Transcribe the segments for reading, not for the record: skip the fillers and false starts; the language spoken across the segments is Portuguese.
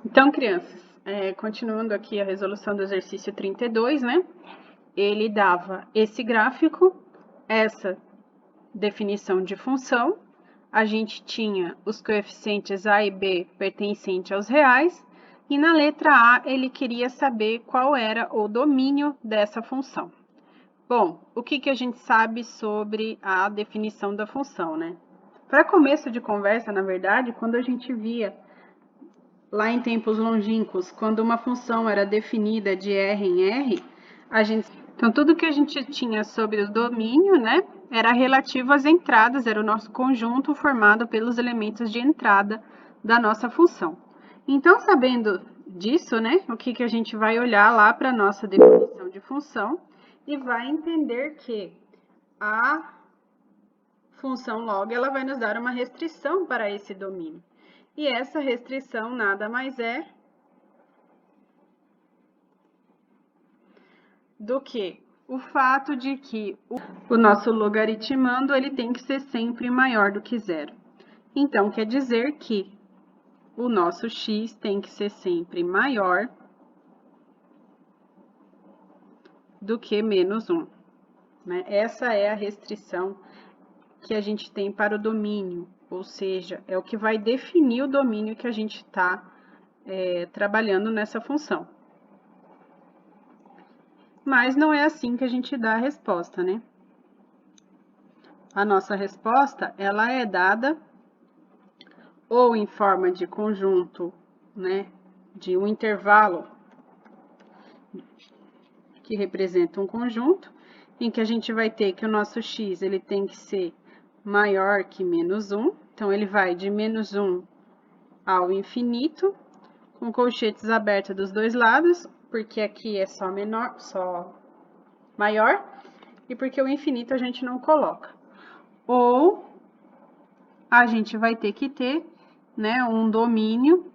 Então, crianças, continuando aqui a resolução do exercício 32, né? Ele dava esse gráfico, essa definição de função, a gente tinha os coeficientes A e B pertencentes aos reais, e na letra A ele queria saber qual era o domínio dessa função. Bom, o que a gente sabe sobre a definição da função, né? Para começo de conversa, na verdade, quando a gente via lá em tempos longínquos, quando uma função era definida de R em R, então tudo que a gente tinha sobre o domínio, né, era relativo às entradas, era o nosso conjunto formado pelos elementos de entrada da nossa função. Então, sabendo disso, né, o que a gente vai olhar lá para a nossa definição de função e vai entender que a função log ela vai nos dar uma restrição para esse domínio. E essa restrição nada mais é do que o fato de que o nosso logaritmando ele tem que ser sempre maior do que zero. Então, quer dizer que o nosso x tem que ser sempre maior do que menos 1. Né? Essa é a restrição que a gente tem para o domínio, ou seja, é o que vai definir o domínio que a gente está trabalhando nessa função. Mas não é assim que a gente dá a resposta, né? A nossa resposta, ela é dada ou em forma de conjunto, né, de um intervalo que representa um conjunto, em que a gente vai ter que o nosso x ele tem que ser maior que menos 1, então ele vai de menos 1 ao infinito, com colchetes abertos dos dois lados, porque aqui é só maior, e porque o infinito a gente não coloca. Ou a gente vai ter que ter, né, um domínio,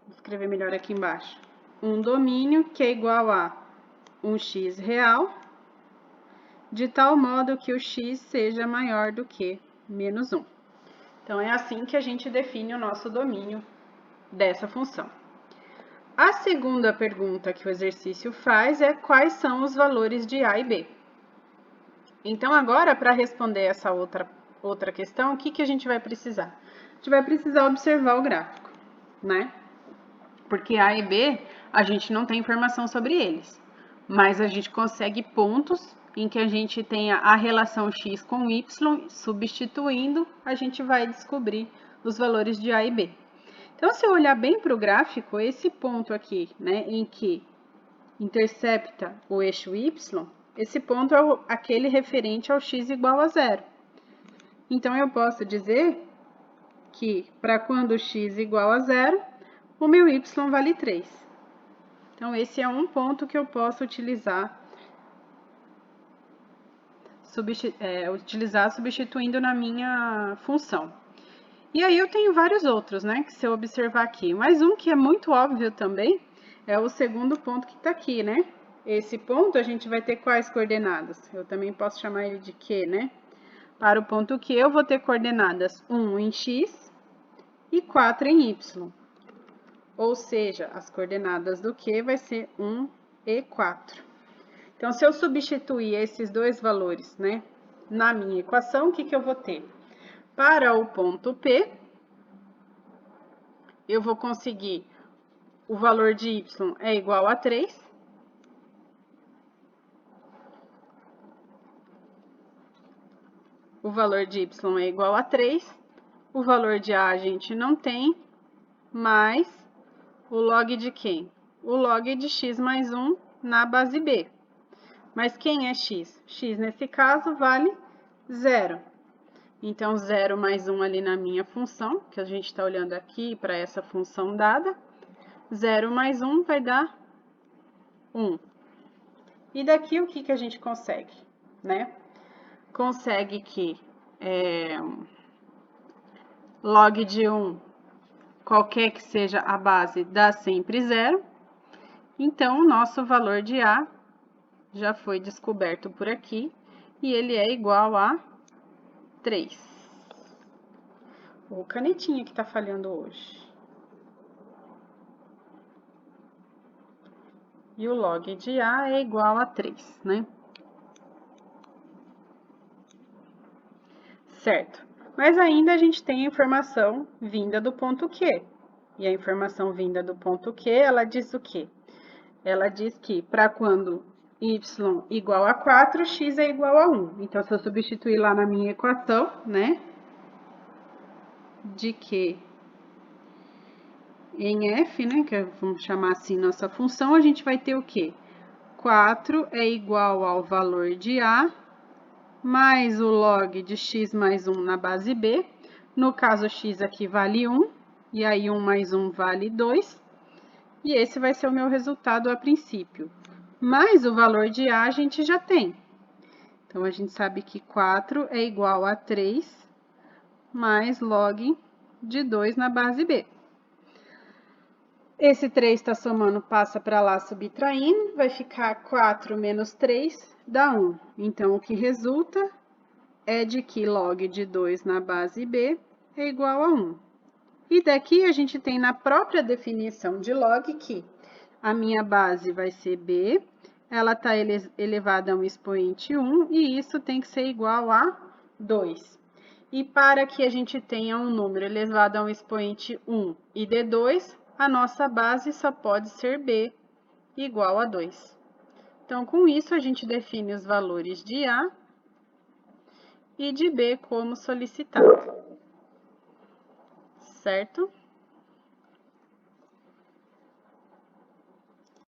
vou escrever melhor aqui embaixo, um domínio que é igual a um x real, de tal modo que o x seja maior do que menos 1. Então, é assim que a gente define o nosso domínio dessa função. A segunda pergunta que o exercício faz é quais são os valores de A e B. Então, agora, para responder essa outra questão, o que a gente vai precisar? A gente vai precisar observar o gráfico, né? Porque A e B, a gente não tem informação sobre eles, mas a gente consegue pontos em que a gente tenha a relação x com y, substituindo, a gente vai descobrir os valores de A e B. Então, se eu olhar bem para o gráfico, esse ponto aqui, né, em que intercepta o eixo y, esse ponto é aquele referente ao x igual a zero. Então, eu posso dizer que, para quando x igual a zero, o meu y vale 3. Então, esse é um ponto que eu posso utilizar substituindo na minha função. E aí eu tenho vários outros, né, que se eu observar aqui. Mas um que é muito óbvio também é o segundo ponto que está aqui, né? Esse ponto a gente vai ter quais coordenadas? Eu também posso chamar ele de Q, né? Para o ponto Q eu vou ter coordenadas 1 em x e 4 em y. Ou seja, as coordenadas do Q vai ser 1 e 4. Então, se eu substituir esses dois valores, né, na minha equação, o que eu vou ter? Para o ponto P, eu vou conseguir o valor de y é igual a 3. O valor de y é igual a 3. O valor de a gente não tem, mais o log de quem? O log de x mais 1 na base B. Mas quem é x? X, nesse caso, vale 0. Então, 0 mais 1 ali na minha função, que a gente está olhando aqui para essa função dada. 0 mais 1 vai dar 1. E daqui o que a gente consegue, né? Consegue que log de 1, qualquer que seja a base, dá sempre 0. Então, o nosso valor de A já foi descoberto por aqui e ele é igual a 3. O canetinha que está falhando hoje. E o log de A é igual a 3, né? Certo. Mas ainda a gente tem a informação vinda do ponto Q. E a informação vinda do ponto Q, ela diz o quê? Ela diz que para quando y igual a 4, x é igual a 1. Então, se eu substituir lá na minha equação, né, de Q em f, né, que vamos chamar assim nossa função, a gente vai ter o quê? 4 é igual ao valor de A, mais o log de x mais 1 na base B. No caso, x aqui vale 1, e aí 1 mais 1 vale 2. E esse vai ser o meu resultado a princípio. Mas o valor de A a gente já tem. Então, a gente sabe que 4 é igual a 3 mais log de 2 na base B. Esse 3 está somando, passa para lá subtraindo, vai ficar 4 menos 3 dá 1. Então, o que resulta é de que log de 2 na base B é igual a 1. E daqui a gente tem na própria definição de log que a minha base vai ser B, ela está elevada a um expoente 1 e isso tem que ser igual a 2. E para que a gente tenha um número elevado a um expoente 1 e dê 2, a nossa base só pode ser B igual a 2. Então, com isso, a gente define os valores de A e de B como solicitado, certo?